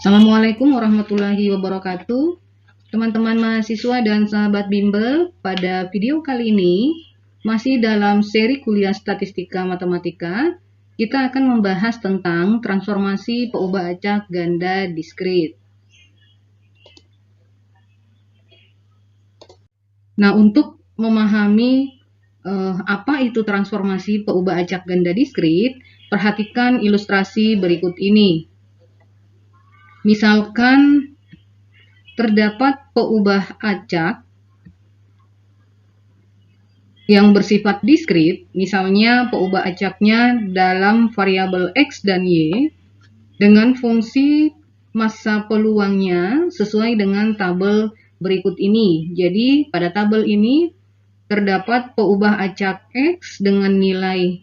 Assalamualaikum warahmatullahi wabarakatuh. Teman-teman mahasiswa dan sahabat bimbel, pada video kali ini masih dalam seri kuliah statistika matematika, kita akan membahas tentang transformasi peubah acak ganda diskrit. Nah, untuk memahami apa itu transformasi peubah acak ganda diskrit, perhatikan ilustrasi berikut ini. Misalkan terdapat peubah acak yang bersifat diskrit, misalnya peubah acaknya dalam variabel X dan Y, dengan fungsi massa peluangnya sesuai dengan tabel berikut ini. Jadi, pada tabel ini terdapat peubah acak X dengan nilai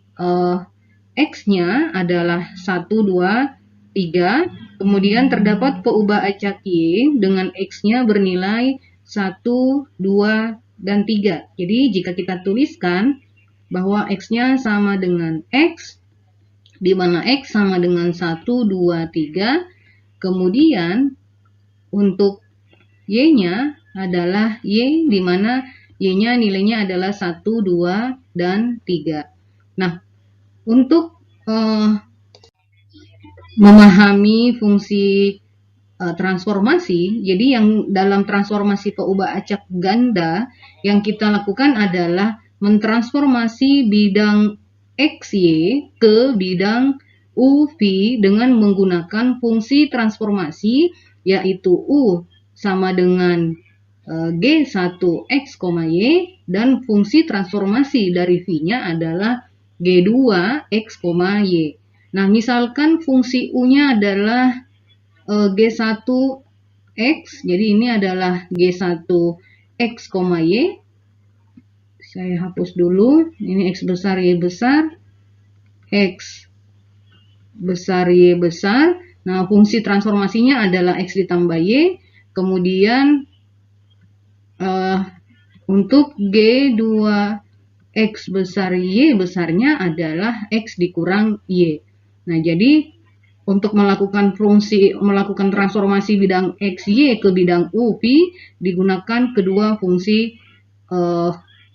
X-nya adalah 1, 2, 3. Kemudian terdapat peubah acak Y dengan X-nya bernilai 1, 2, dan 3. Jadi jika kita tuliskan bahwa X-nya sama dengan X, di mana X sama dengan 1, 2, 3. Kemudian untuk Y-nya adalah Y, di mana Y-nya nilainya adalah 1, 2, dan 3. Nah, untuk memahami fungsi transformasi, jadi yang dalam transformasi peubah acak ganda yang kita lakukan adalah mentransformasi bidang XY ke bidang UV dengan menggunakan fungsi transformasi, yaitu U sama dengan G1X, Y, dan fungsi transformasi dari V-nya adalah G2X, Y. Nah, misalkan fungsi U-nya adalah G1X, jadi ini adalah G1X, Y. Saya hapus dulu, ini X besar, Y besar, X besar, Y besar. Nah, fungsi transformasinya adalah X ditambah Y, kemudian untuk G2X besar, Y besarnya adalah X dikurang Y. Nah, jadi untuk melakukan transformasi bidang XY ke bidang UV digunakan kedua fungsi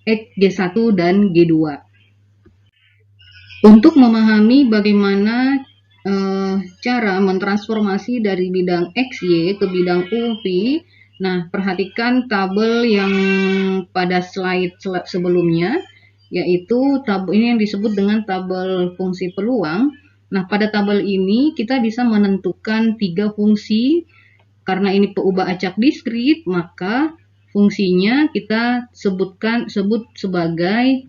G1 dan G2. Untuk memahami bagaimana cara mentransformasi dari bidang XY ke bidang UV, nah perhatikan tabel yang pada slide sebelumnya, yaitu tabel ini yang disebut dengan tabel fungsi peluang. Nah, pada tabel ini kita bisa menentukan 3 fungsi. Karena ini peubah acak diskrit, maka fungsinya kita sebut sebagai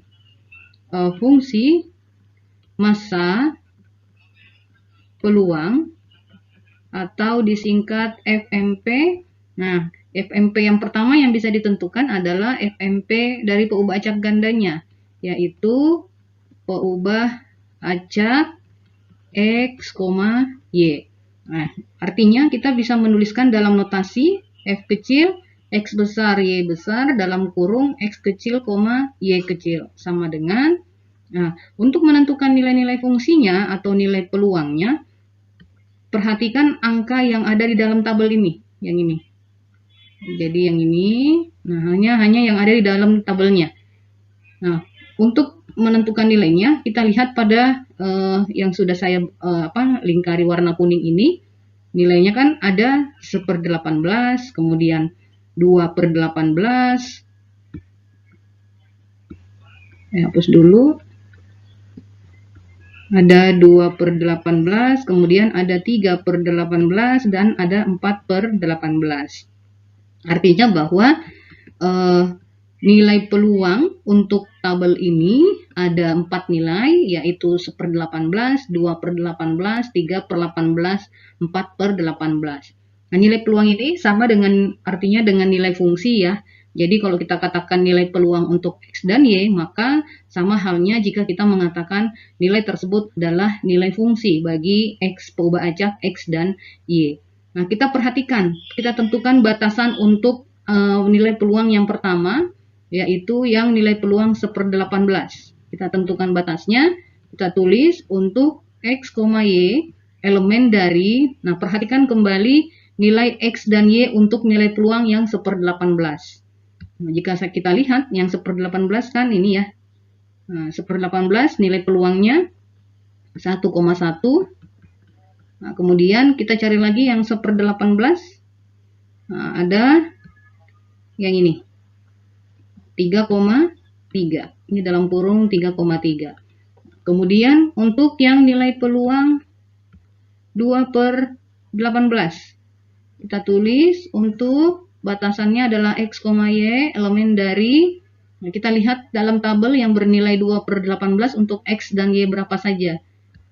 fungsi massa peluang atau disingkat FMP. Nah, FMP yang pertama yang bisa ditentukan adalah FMP dari peubah acak gandanya, yaitu peubah acak X, Y. Nah, artinya kita bisa menuliskan dalam notasi F kecil, X besar, Y besar, dalam kurung X kecil, Y kecil. Sama dengan, nah, untuk menentukan nilai-nilai fungsinya atau nilai peluangnya, perhatikan angka yang ada di dalam tabel ini, yang ini. Jadi yang ini, nah hanya yang ada di dalam tabelnya. Nah, untuk menentukan nilainya, kita lihat pada yang sudah saya lingkari warna kuning ini. Nilainya kan ada 1/18, kemudian 2/18. Hapus dulu. Ada 2/18, kemudian ada 3/18, dan ada 4/18. Artinya bahwa nilai peluang untuk tabel ini ada 4 nilai, yaitu 1/18, 2/18, 3/18, 4/18. Nah, nilai peluang ini sama dengan, artinya dengan nilai fungsi ya. Jadi kalau kita katakan nilai peluang untuk X dan Y, maka sama halnya jika kita mengatakan nilai tersebut adalah nilai fungsi bagi X, peubah acak X dan Y. Nah, kita perhatikan, kita tentukan batasan untuk nilai peluang yang pertama, yaitu yang nilai peluang 1/18. Kita tentukan batasnya, kita tulis untuk X, Y elemen dari, nah perhatikan kembali nilai X dan Y untuk nilai peluang yang 1/18. Nah, jika kita lihat yang 1/18 kan ini ya. Nah, 1/18 nilai peluangnya 1,1. Nah, kemudian kita cari lagi yang 1/18. Nah, ada yang ini 3,3. Ini dalam kurung 3,3. Kemudian untuk yang nilai peluang 2/18. Kita tulis untuk batasannya adalah X, Y, elemen dari, nah kita lihat dalam tabel yang bernilai 2/18 untuk X dan Y berapa saja.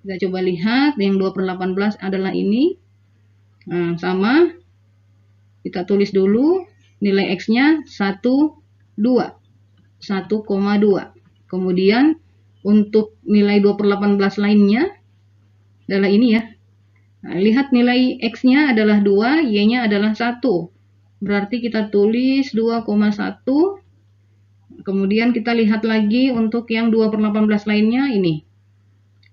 Kita coba lihat yang 2/18 adalah ini. Nah, sama. Kita tulis dulu nilai X-nya 1,2. Kemudian untuk nilai 2/18 lainnya adalah ini ya. Nah, lihat nilai X-nya adalah 2, Y-nya adalah 1. Berarti kita tulis 2,1. Kemudian kita lihat lagi untuk yang 2/18 lainnya ini.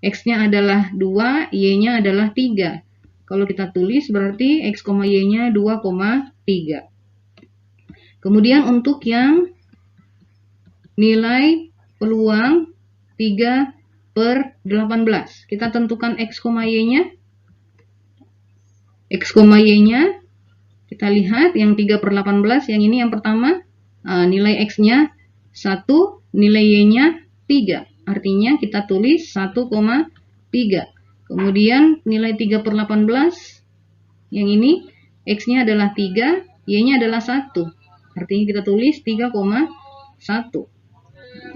X-nya adalah 2, Y-nya adalah 3. Kalau kita tulis berarti X, Y-nya 2,3. Kemudian untuk yang nilai peluang 3/18. Kita tentukan X, Y-nya. X, Y-nya kita lihat yang 3/18, yang ini yang pertama, nilai X-nya 1, nilai Y-nya 3. Artinya kita tulis 1,3. Kemudian nilai 3/18, yang ini X-nya adalah 3, Y-nya adalah 1. Artinya kita tulis 3,1.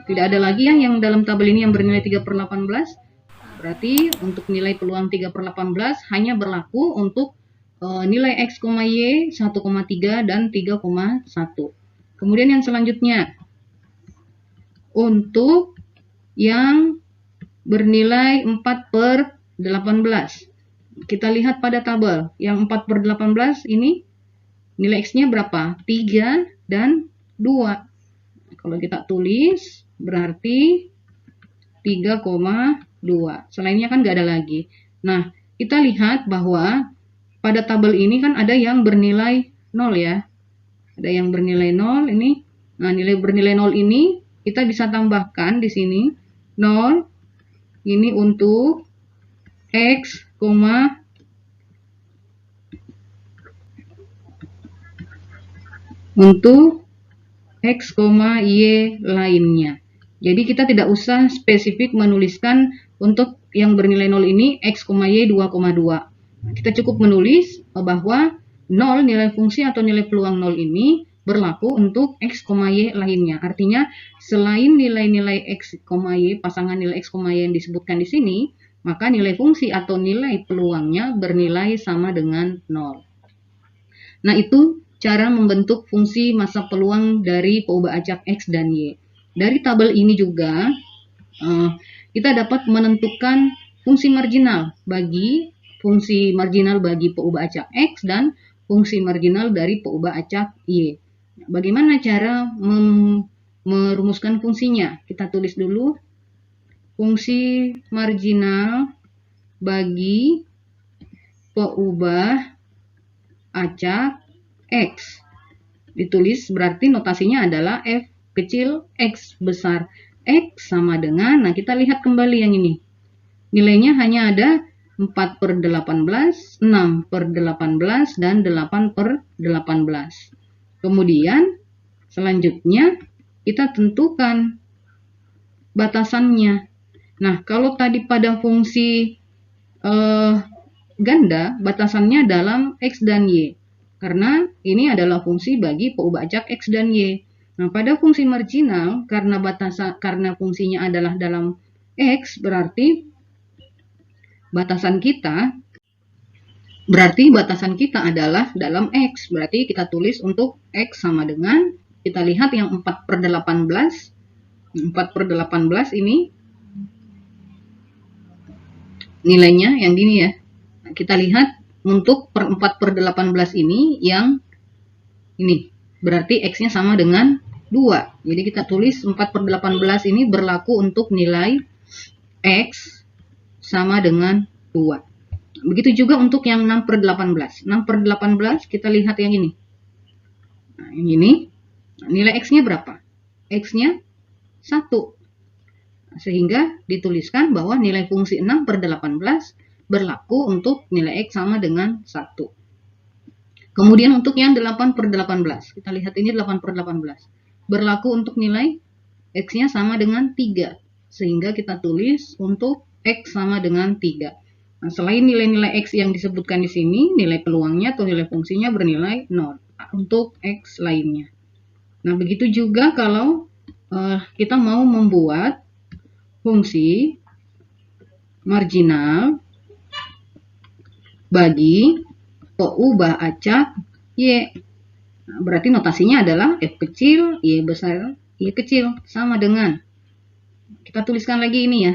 Tidak ada lagi yang dalam tabel ini yang bernilai 3/18. Berarti untuk nilai peluang 3/18 hanya berlaku untuk nilai X, Y 1,3 dan 3,1. Kemudian yang selanjutnya untuk yang bernilai 4/18. Kita lihat pada tabel yang 4/18 ini nilai X-nya berapa? 3 dan 2. Kalau kita tulis berarti 3,2. Selainnya kan nggak ada lagi. Nah, kita lihat bahwa pada tabel ini kan ada yang bernilai 0 ya. Ada yang bernilai 0 ini. Nah, nilai bernilai 0 ini kita bisa tambahkan di sini 0 ini untuk X, untuk X, Y lainnya. Jadi kita tidak usah spesifik menuliskan untuk yang bernilai 0 ini X, Y 2,2. Kita cukup menulis bahwa 0 nilai fungsi atau nilai peluang 0 ini berlaku untuk X, Y lainnya. Artinya selain nilai-nilai X, Y, pasangan nilai X, Y yang disebutkan di sini, maka nilai fungsi atau nilai peluangnya bernilai sama dengan 0. Nah, itu cara membentuk fungsi massa peluang dari peubah acak X dan Y. Dari tabel ini juga kita dapat menentukan fungsi marginal bagi peubah acak X dan fungsi marginal dari peubah acak Y. Bagaimana cara merumuskan fungsinya? Kita tulis dulu fungsi marginal bagi peubah acak X. Ditulis berarti notasinya adalah F kecil X besar. X sama dengan, nah kita lihat kembali yang ini. Nilainya hanya ada 4/18, 6/18, dan 8/18. Kemudian selanjutnya kita tentukan batasannya. Nah, kalau tadi pada fungsi ganda, batasannya dalam X dan Y. Karena ini adalah fungsi bagi peubah acak X dan Y. Nah, pada fungsi marginal, karena fungsinya adalah dalam X, berarti batasan kita adalah dalam X. Berarti kita tulis untuk X sama dengan, kita lihat yang 4/18. 4/18 ini nilainya yang gini ya. Nah, kita lihat untuk 4/18 ini yang ini. Berarti X-nya sama dengan 2. Jadi kita tulis 4/18 ini berlaku untuk nilai X sama dengan 2. Begitu juga untuk yang 6/18. 6/18 kita lihat yang ini. Nah, yang ini nilai X-nya berapa? X-nya 1. Sehingga dituliskan bahwa nilai fungsi 6/18 berlaku untuk nilai X sama dengan 1. Kemudian untuk yang 8/18, kita lihat ini 8/18. Berlaku untuk nilai X-nya sama dengan 3. Sehingga kita tulis untuk X sama dengan 3. Nah, selain nilai-nilai X yang disebutkan di sini, nilai peluangnya atau nilai fungsinya bernilai 0 untuk X lainnya. Nah, begitu juga kalau kita mau membuat fungsi marginal bagi peubah acak Y. Nah, berarti notasinya adalah F kecil, Y besar, Y kecil. Sama dengan, kita tuliskan lagi ini ya.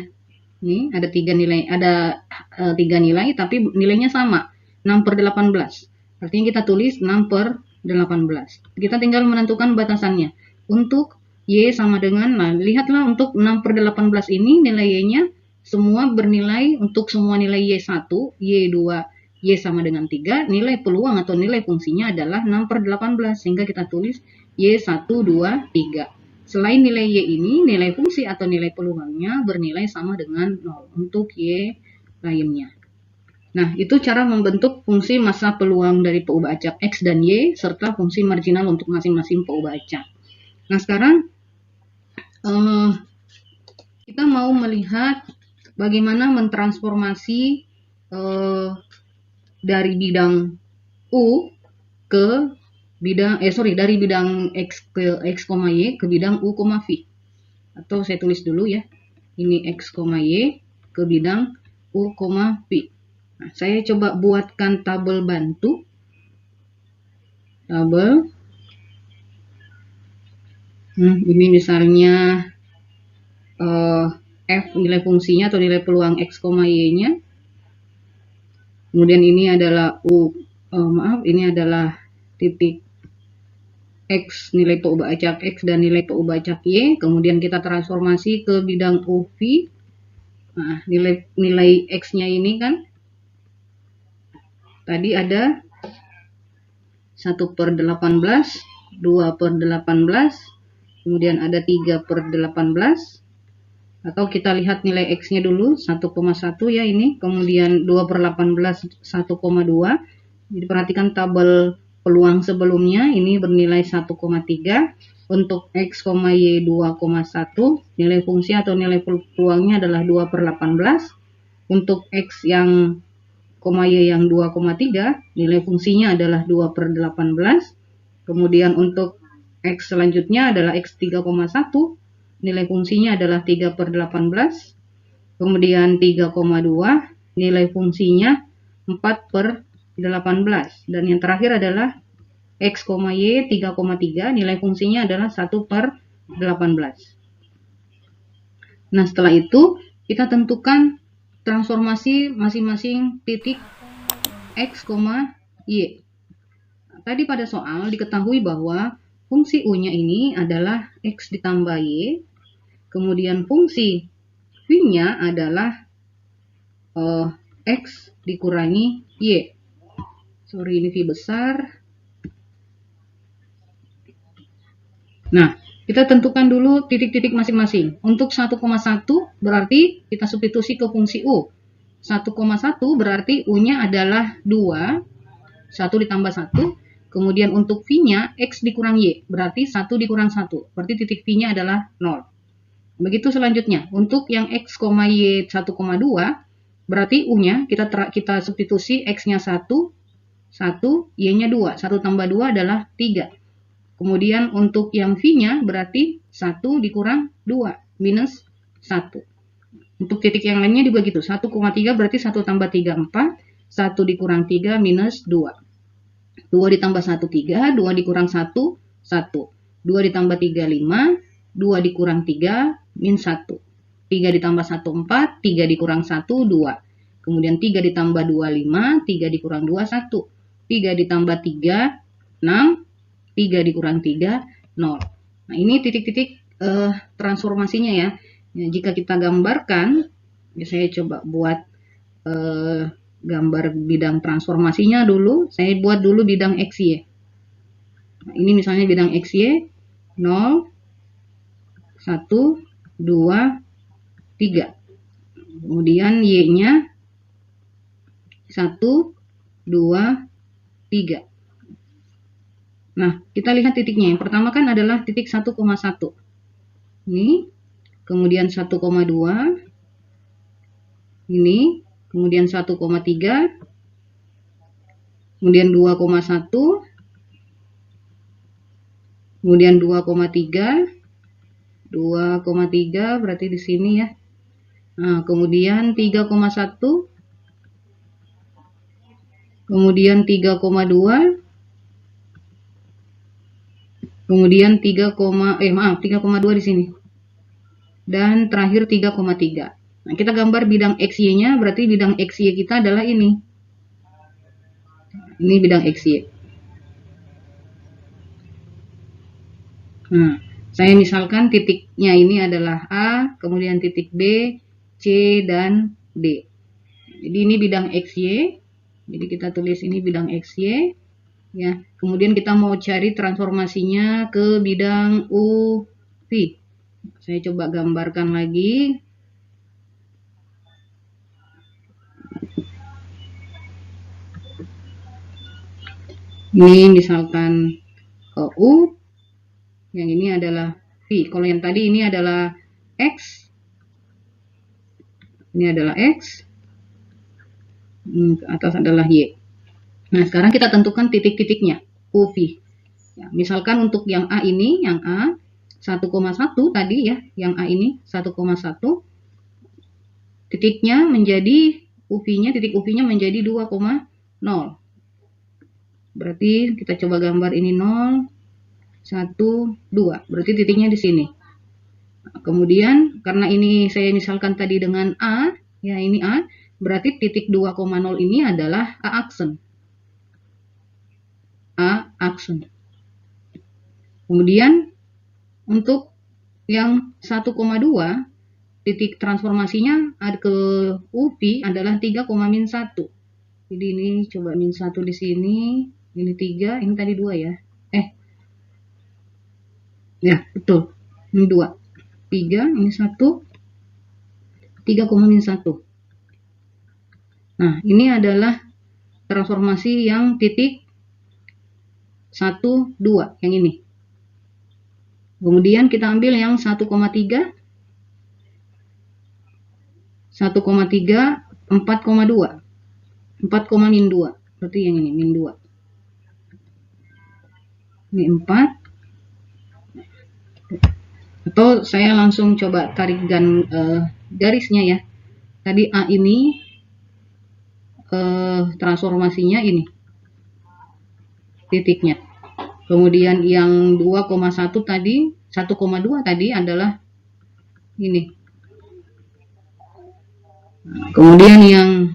Ini ada 3 nilai, ada 3 nilai, tapi nilainya sama, 6/18. Artinya kita tulis 6/18. Kita tinggal menentukan batasannya. Untuk Y sama dengan, nah lihatlah untuk 6/18 ini nilai Y-nya semua bernilai, untuk semua nilai Y1, Y2, Y sama dengan 3, nilai peluang atau nilai fungsinya adalah 6/18. Sehingga kita tulis Y1, 2, 3. Selain nilai Y ini, nilai fungsi atau nilai peluangnya bernilai sama dengan 0 untuk Y lainnya. Nah, itu cara membentuk fungsi massa peluang dari peubah acak X dan Y, serta fungsi marginal untuk masing-masing peubah acak. Nah, sekarang kita mau melihat bagaimana mentransformasi dari bidang U ke bidang dari bidang X ke X, Y ke bidang U, V. Atau saya tulis dulu ya. Ini X, Y ke bidang U, V. Nah, saya coba buatkan tabel bantu. Tabel. Ini misalnya F nilai fungsinya atau nilai peluang X, Y-nya. Kemudian ini adalah ini adalah titik X, nilai peubah acak X dan nilai peubah acak Y. Kemudian kita transformasi ke bidang U, V. Nah, nilai X-nya ini kan tadi ada 1/18, 2/18, kemudian ada 3/18. Atau kita lihat nilai X-nya dulu, 1,1 ya ini. Kemudian 2/18, 1,2. Jadi perhatikan tabel peluang sebelumnya, ini bernilai 1,3. Untuk X, Y 2,1. Nilai fungsi atau nilai peluangnya adalah 2/18. Untuk X yang Y yang 2,3, nilai fungsinya adalah 2/18. Kemudian untuk X selanjutnya adalah X 3,1. Nilai fungsinya adalah 3/18. Kemudian 3,2. Nilai fungsinya 4/18. Dan yang terakhir adalah X, Y 3,3. Nilai fungsinya adalah 1/18. Nah, setelah itu kita tentukan transformasi masing-masing titik X, Y. Tadi pada soal diketahui bahwa fungsi U-nya ini adalah X ditambah Y. Kemudian fungsi V-nya adalah X dikurangi Y. Sorry, ini V besar. Nah, kita tentukan dulu titik-titik masing-masing. Untuk 1,1 berarti kita substitusi ke fungsi U. 1,1 berarti U-nya adalah 2. 1 ditambah 1. Kemudian untuk V-nya X dikurang Y. Berarti 1 dikurang 1. Berarti titik V-nya adalah 0. Begitu selanjutnya, untuk yang X, Y 1,2, berarti U-nya kita substitusi X-nya 1, Y-nya 2. 1 tambah 2 adalah 3. Kemudian untuk yang V-nya berarti 1 dikurang 2, minus 1. Untuk titik yang lainnya juga gitu, 1,3 berarti 1 tambah 3, 4. 1 dikurang 3, minus 2. 2 ditambah 1, 3. 2 dikurang 1, 1. 2 ditambah 3, 5. 2 dikurang 3, min 1. 3 ditambah 1, 4. 3 dikurang 1, 2. Kemudian 3 ditambah 2, 5. 3 dikurang 2, 1. 3 ditambah 3, 6. 3 dikurang 3, 0. Nah, ini titik-titik transformasinya ya. Jika kita gambarkan, saya coba buat gambar bidang transformasinya dulu. Saya buat dulu bidang XY. Nah, ini misalnya bidang XY 0, 1, 2, 3. Kemudian Y-nya 1, 2, 3. Nah, kita lihat titiknya. Yang pertama kan adalah titik 1,1. Ini, kemudian 1,2. Ini, kemudian 1,3. Kemudian 2,1. Kemudian 2,3. 2,3 berarti di sini ya. Nah, kemudian 3,1. Kemudian 3,2. Kemudian 3,2 di sini. Dan terakhir 3,3. Nah, kita gambar bidang XY-nya, berarti bidang XY kita adalah ini. Ini bidang XY. Nah, saya misalkan titiknya ini adalah A, kemudian titik B, C, dan D. Jadi ini bidang XY. Jadi kita tulis ini bidang XY. Ya, kemudian kita mau cari transformasinya ke bidang UV. Saya coba gambarkan lagi. Ini misalkan U, yang ini adalah V. Kalau yang tadi ini adalah X, ini adalah X, ke atas adalah Y. Nah, sekarang kita tentukan titik-titiknya, UV. Ya, misalkan untuk yang A ini, yang A 1,1 tadi ya, yang A ini 1,1, titiknya menjadi UV-nya, titik UV-nya menjadi 2,0. Berarti kita coba gambar ini 0, 1, 2. Berarti titiknya di sini. Nah, kemudian karena ini saya misalkan tadi dengan A, ya ini A, berarti titik 2,0 ini adalah A aksen. A aksen. Kemudian untuk yang 1,2, titik transformasinya ke UV adalah 3,-1. Jadi ini coba -1 di sini, ini 3, ini tadi 2 ya. Ya, betul. Ini 2. 3, ini 1. 3,-1. Nah, ini adalah transformasi yang titik 1, 2, yang ini. Kemudian kita ambil yang 1,3. 1,3, 4,2. 4,-2. Berarti yang ini, -2. Ini 4. Atau saya langsung coba tarik garisnya ya. Tadi A ini transformasinya ini titiknya. Kemudian yang 2,1 tadi, 1,2 tadi adalah ini. Nah, kemudian yang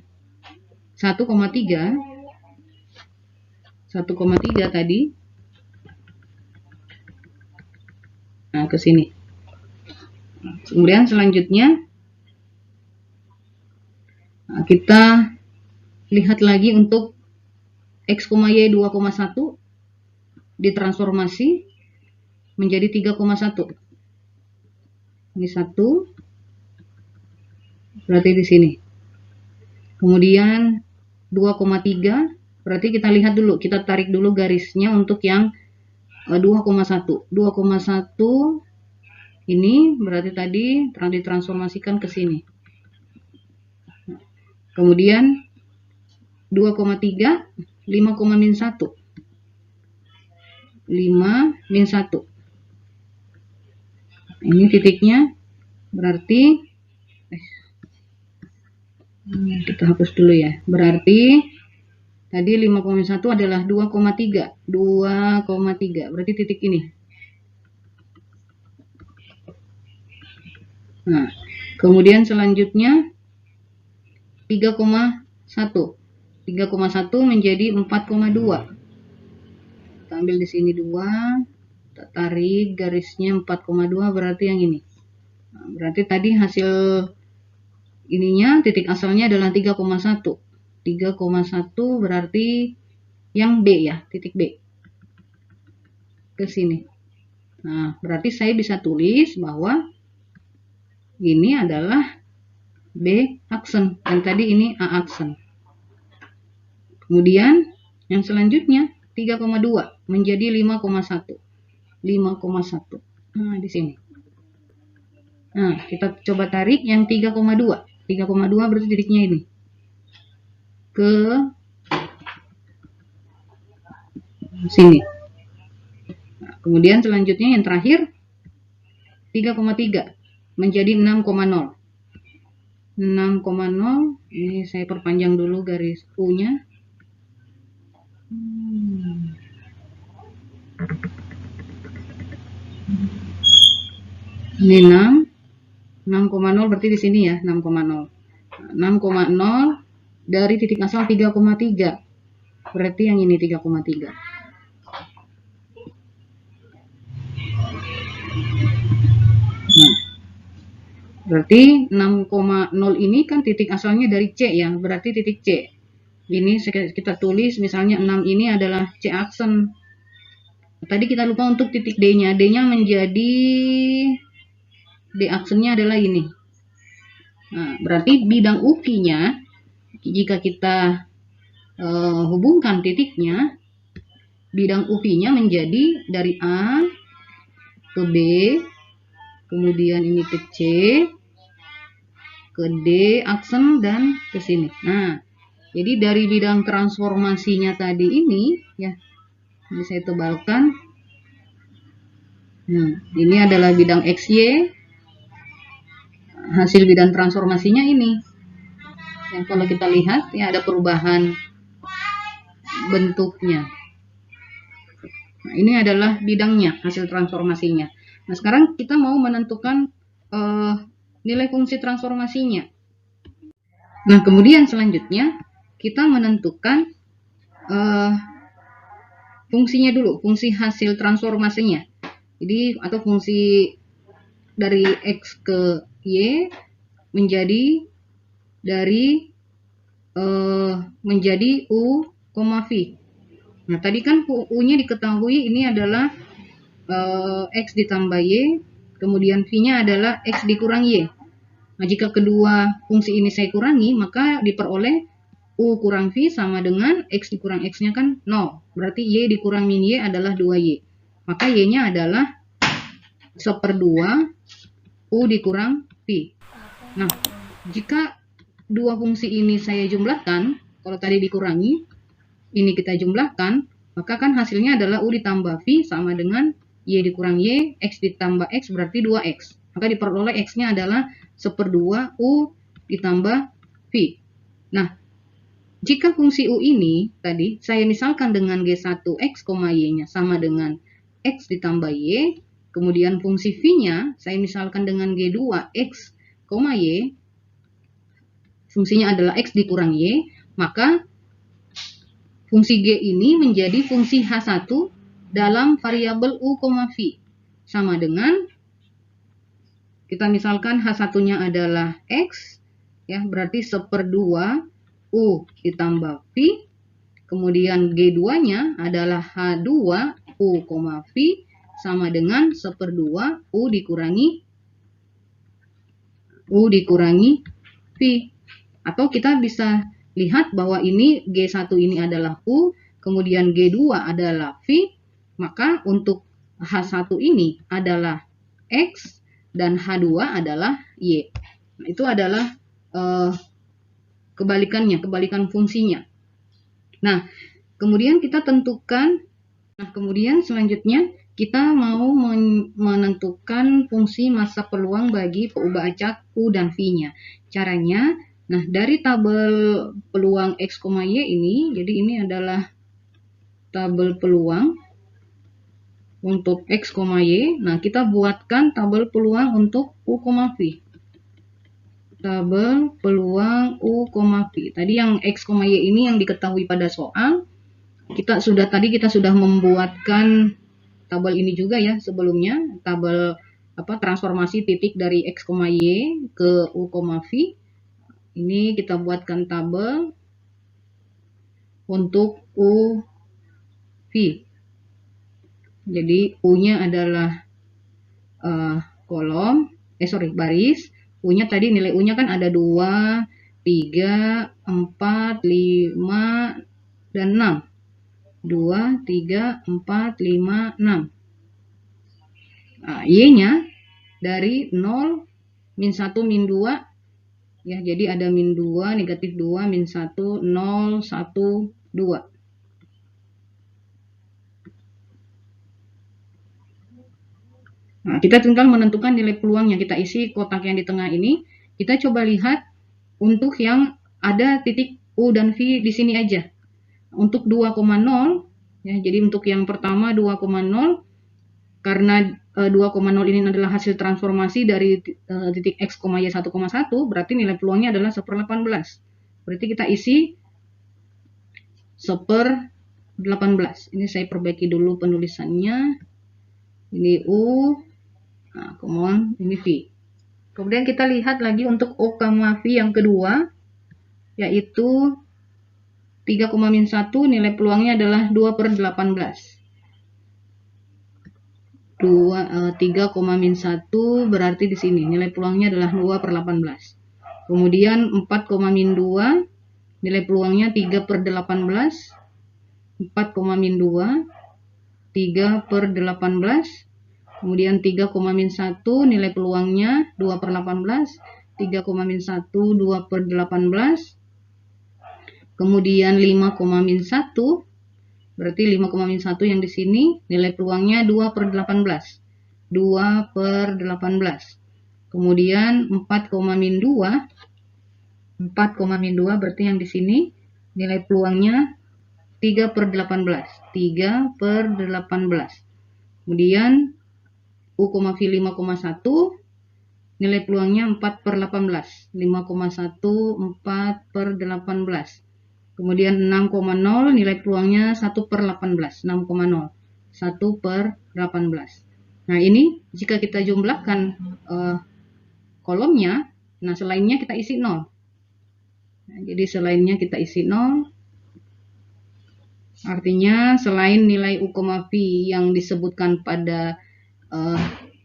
1,3 tadi, nah ke sini. Kemudian selanjutnya kita lihat lagi untuk X, Y 2,1 ditransformasi menjadi 3,1. Ini 1, berarti di sini. Kemudian 2,3, berarti kita lihat dulu, kita tarik dulu garisnya untuk yang 2,1. 2,1 ini berarti tadi ditransformasikan ke sini. Kemudian 2,3, 5,-1. 5-1. Ini titiknya, berarti kita hapus dulu ya. Berarti tadi 5,1 adalah 2,3. 2,3. Berarti titik ini. Nah, kemudian selanjutnya 3,1. 3,1 menjadi 4,2. Kita ambil di sini 2. Kita tarik garisnya 4,2, berarti yang ini. Nah, berarti tadi hasil ininya, titik asalnya adalah 3,1. 3,1 berarti yang B ya, titik B. Ke sini. Nah, berarti saya bisa tulis bahwa ini adalah B aksen, dan tadi ini A aksen. Kemudian yang selanjutnya 3,2 menjadi 5,1. 5,1. Nah, di sini. Nah, kita coba tarik yang 3,2. 3,2 berarti titiknya ini. Ke sini. Nah, kemudian selanjutnya yang terakhir 3,3 menjadi 6,0. 6,0 ini saya perpanjang dulu garis U-nya. Ini 6,0 berarti di sini ya 6,0. 6,0 dari titik asal 3,3. Berarti yang ini 3,3. Nah, berarti 6,0 ini kan titik asalnya dari C ya, berarti titik C. Ini kita tulis misalnya 6 ini adalah C aksen. Tadi kita lupa untuk titik D-nya. D-nya menjadi D aksennya adalah ini. Nah, berarti bidang UV-nya jika kita hubungkan titiknya, bidang UV-nya menjadi dari A ke B, kemudian ini ke C, ke D aksen dan ke sini. Nah, jadi dari bidang transformasinya tadi ini ya, ini saya tebalkan. Nah, ini adalah bidang XY. Hasil bidang transformasinya ini. Yang kalau kita lihat ya ada perubahan bentuknya. Nah, ini adalah bidangnya, hasil transformasinya. Nah, sekarang kita mau menentukan nilai fungsi transformasinya. Nah, kemudian selanjutnya kita menentukan fungsinya dulu, fungsi hasil transformasinya. Jadi atau fungsi dari X ke Y menjadi dari menjadi U, V. Nah, tadi kan U-nya diketahui ini adalah X ditambah Y, kemudian V-nya adalah X dikurang Y. Nah, jika kedua fungsi ini saya kurangi, maka diperoleh U kurang V sama dengan X dikurang X-nya kan 0. Berarti Y dikurang min Y adalah 2Y. Maka Y-nya adalah 1/2 U dikurang V. Nah, jika dua fungsi ini saya jumlahkan, kalau tadi dikurangi, ini kita jumlahkan, maka kan hasilnya adalah U ditambah V sama dengan Y dikurang Y, X ditambah X berarti 2X. Maka diperoleh X-nya adalah 1/2 U ditambah V. Nah, jika fungsi U ini tadi saya misalkan dengan G1X, Y-nya sama dengan X ditambah Y, kemudian fungsi V-nya saya misalkan dengan G2X, Y, fungsinya adalah X dikurang Y, maka fungsi G ini menjadi fungsi H1 dalam variabel U, V. Sama dengan, kita misalkan H1-nya adalah X, ya berarti 1/2 U ditambah V, kemudian G2-nya adalah H2 U, V, sama dengan 1/2 U dikurangi V. Atau kita bisa lihat bahwa ini G1 ini adalah U, kemudian G2 adalah V, maka untuk H1 ini adalah X dan H2 adalah Y. Nah, itu adalah kebalikannya, kebalikan fungsinya. Nah, kemudian kita tentukan, nah kemudian selanjutnya kita mau menentukan fungsi massa peluang bagi peubah acak U dan V-nya. Caranya, nah dari tabel peluang X, Y ini, jadi ini adalah tabel peluang untuk X, Y. Nah, kita buatkan tabel peluang untuk U, V. Tabel peluang U, V. Tadi yang X, Y ini yang diketahui pada soal. Kita sudah membuatkan tabel ini juga ya sebelumnya, tabel transformasi titik dari X, Y ke U, V. Ini kita buatkan tabel. untuk U V. Jadi U-nya adalah baris. U-nya tadi nilai U-nya kan ada 2, 3, 4, 5, dan 6. 2, 3, 4, 5, 6. Nah, Y-nya dari 0, min 1, min 2. Ya, jadi ada min 2, negatif 2, min 1, 0, 1, 2. Nah, kita tinggal menentukan nilai peluang yang kita isi kotak yang di tengah ini. Kita coba lihat untuk yang ada titik U dan V di sini aja. Untuk 2,0, ya, jadi untuk yang pertama 2,0, karena 2,0 ini adalah hasil transformasi dari titik X, Y 1,1, berarti nilai peluangnya adalah 1/18. Berarti kita isi 1/18. Ini saya perbaiki dulu penulisannya. Ini U. Nah, kemudian ini V. Kemudian kita lihat lagi untuk O, V yang kedua, yaitu 3,-1, nilai peluangnya adalah 2/18. 3,-1 berarti di sini nilai peluangnya adalah 2/18. Kemudian 4,-2, nilai peluangnya 3/18. 4,-2, 3/18. Kemudian 3,-1, nilai peluangnya 2/18. 3,-1, 2/18. Kemudian 5,-1, berarti 5,-1 yang di sini nilai peluangnya 2/18. 2/18. Kemudian 4,-2. 4,-2 berarti yang di sini nilai peluangnya 3/18. 3/18. Kemudian U, V 5,1, nilai peluangnya 4/18. 5,1, 4/18. Kemudian 6,0, nilai peluangnya 1/18. 6,0, 1/18. Nah, ini jika kita jumlahkan kolomnya, nah selainnya kita isi 0. Nah, jadi selainnya kita isi 0. Artinya selain nilai U, V yang disebutkan pada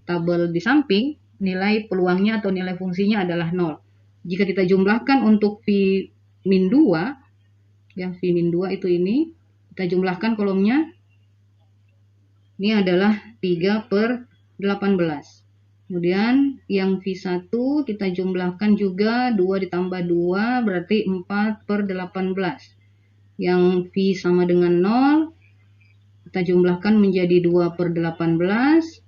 tabel di samping, nilai peluangnya atau nilai fungsinya adalah 0. Jika kita jumlahkan untuk V-2, ya V-2 itu ini, kita jumlahkan kolomnya, ini adalah 3/18. Kemudian yang V1 kita jumlahkan juga 2 ditambah 2 berarti 4/18. Yang V sama dengan 0, kita jumlahkan menjadi 2/18.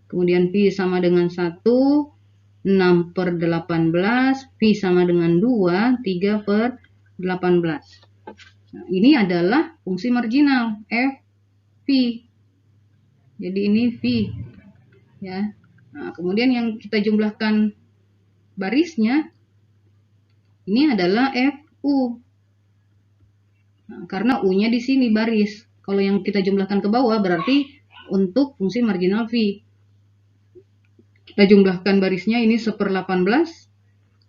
Kemudian V sama dengan 1, 6/18. V sama dengan 2, 3/18. Nah, ini adalah fungsi marginal F V. Jadi ini V, ya. Nah, kemudian yang kita jumlahkan barisnya ini adalah FU. Nah, karena U-nya di sini baris. Kalau yang kita jumlahkan ke bawah berarti untuk fungsi marginal V. Kita jumlahkan barisnya ini 1/18,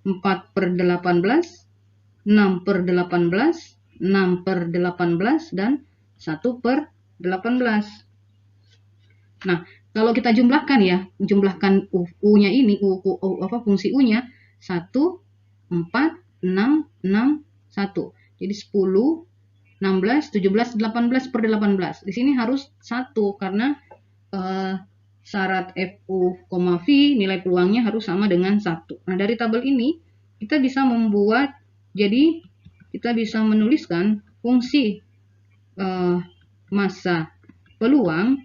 4/18, 6/18, 6/18, dan 1/18. Nah, kalau kita jumlahkan ya, jumlahkan U-nya ini, fungsi U-nya 1, 4, 6, 6, 1. Jadi 10, 16, 17, 18/18. Di sini harus 1 karena syarat FU, V nilai peluangnya harus sama dengan 1. Nah, dari tabel ini kita bisa membuat, jadi kita bisa menuliskan fungsi massa peluang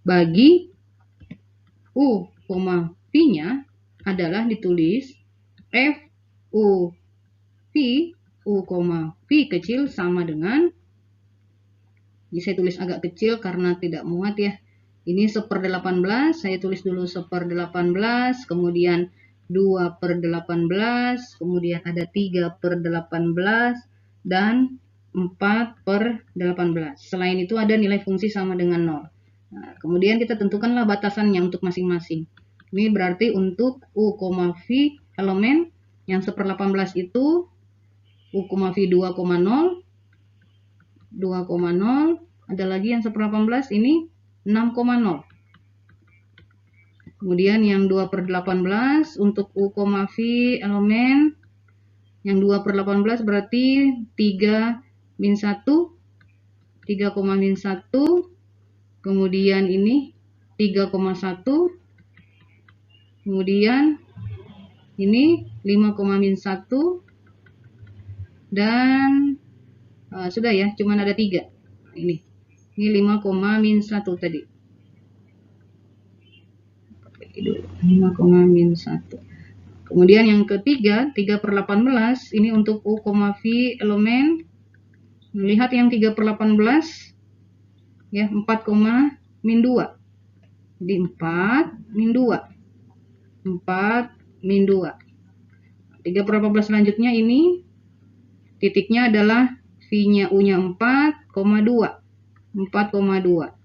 bagi U, V-nya adalah ditulis FU V, U, V kecil sama dengan, ini saya tulis agak kecil karena tidak muat ya. Ini 1/18, saya tulis dulu 1/18, kemudian 2/18, kemudian ada 3/18, dan 4/18. Selain itu ada nilai fungsi sama dengan 0. Nah, kemudian kita tentukanlah batasannya untuk masing-masing. Ini berarti untuk U, V elemen yang 1/18 itu U, V 2,0, 2,0. Ada lagi yang 1/18 ini 6,0. Kemudian yang 2/18 untuk U, V elemen yang 2/18 berarti 3 min 1, 3,-1. Kemudian ini 3,1. Kemudian ini 5,-1. Dan sudah ya, cuman ada 3. Ini 5,-1 tadi. 5,-1. Kemudian yang ketiga 3/18 ini untuk U, V elemen. Lihat yang 3/18 ya, 4,-2. Jadi 4-2. 4-2. 3/18 selanjutnya ini titiknya adalah V-nya U-nya 4,2. 4,2.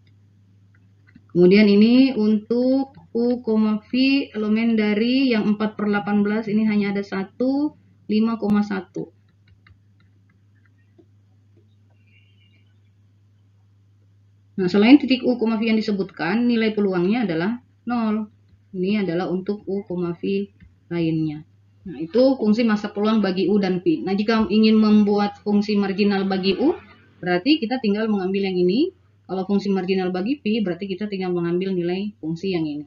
Kemudian ini untuk U, V elemen dari yang 4/18 ini hanya ada 1, 5,1. Nah, selain titik U, V yang disebutkan, nilai peluangnya adalah 0. Ini adalah untuk U, V lainnya. Nah, itu fungsi masa peluang bagi U dan V. Nah, jika ingin membuat fungsi marginal bagi U, berarti kita tinggal mengambil yang ini. Kalau fungsi marginal bagi V, berarti kita tinggal mengambil nilai fungsi yang ini.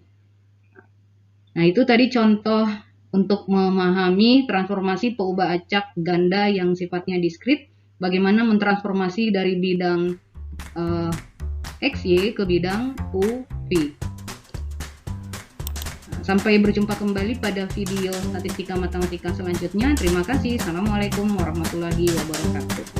Nah, itu tadi contoh untuk memahami transformasi peubah acak ganda yang sifatnya diskrit. Bagaimana mentransformasi dari bidang XY ke bidang U, V. Sampai berjumpa kembali pada video statistika matematika selanjutnya. Terima kasih. Assalamualaikum warahmatullahi wabarakatuh.